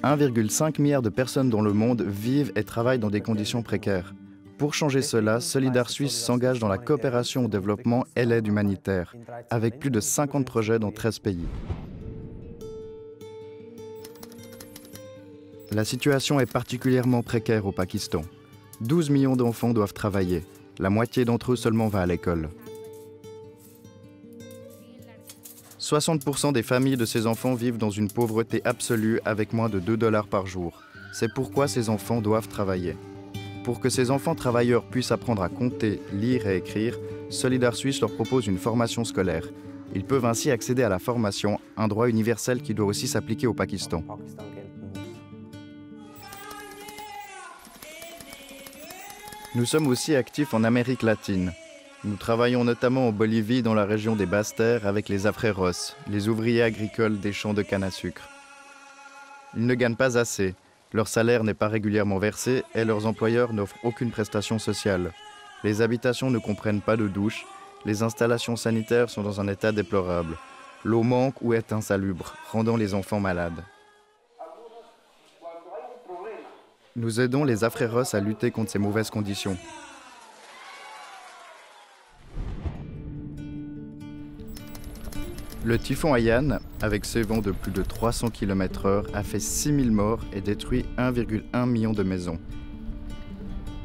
1,5 milliard de personnes dans le monde vivent et travaillent dans des conditions précaires. Pour changer cela, Solidar Suisse s'engage dans la coopération au développement et l'aide humanitaire, avec plus de 50 projets dans 13 pays. La situation est particulièrement précaire au Pakistan. 12 millions d'enfants doivent travailler. La moitié d'entre eux seulement va à l'école. 60% des familles de ces enfants vivent dans une pauvreté absolue avec moins de 2 $ par jour. C'est pourquoi ces enfants doivent travailler. Pour que ces enfants travailleurs puissent apprendre à compter, lire et écrire, Solidar Suisse leur propose une formation scolaire. Ils peuvent ainsi accéder à la formation, un droit universel qui doit aussi s'appliquer au Pakistan. Nous sommes aussi actifs en Amérique latine. Nous travaillons notamment en Bolivie dans la région des Basses-Terres avec les Afreros, les ouvriers agricoles des champs de canne à sucre. Ils ne gagnent pas assez, leur salaire n'est pas régulièrement versé et leurs employeurs n'offrent aucune prestation sociale. Les habitations ne comprennent pas de douche, les installations sanitaires sont dans un état déplorable. L'eau manque ou est insalubre, rendant les enfants malades. Nous aidons les Afreros à lutter contre ces mauvaises conditions. Le typhon Haiyan, avec ses vents de plus de 300 km/h, a fait 6000 morts et détruit 1,1 million de maisons.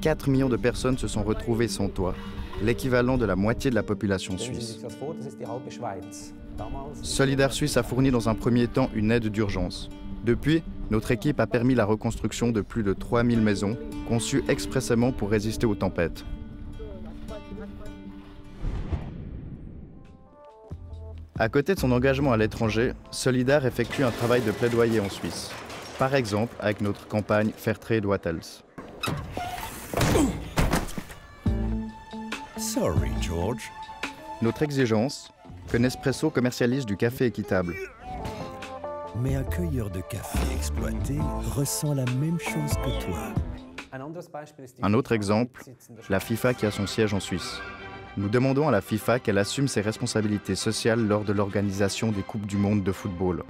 4 millions de personnes se sont retrouvées sans toit, l'équivalent de la moitié de la population suisse. Solidar Suisse a fourni dans un premier temps une aide d'urgence. Depuis, notre équipe a permis la reconstruction de plus de 3000 maisons, conçues expressément pour résister aux tempêtes. À côté de son engagement à l'étranger, Solidar effectue un travail de plaidoyer en Suisse. Par exemple, avec notre campagne Fairtrade What Else. Sorry, George. Notre exigence, que Nespresso commercialise du café équitable. Mais un cueilleur de café exploité ressent la même chose que toi. Un autre exemple, la FIFA qui a son siège en Suisse. Nous demandons à la FIFA qu'elle assume ses responsabilités sociales lors de l'organisation des Coupes du Monde de football.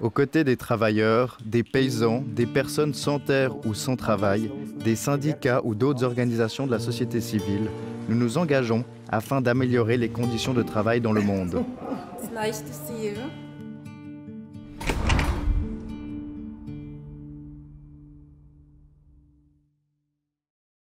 Aux côtés des travailleurs, des paysans, des personnes sans terre ou sans travail, des syndicats ou d'autres organisations de la société civile, nous nous engageons afin d'améliorer les conditions de travail dans le monde.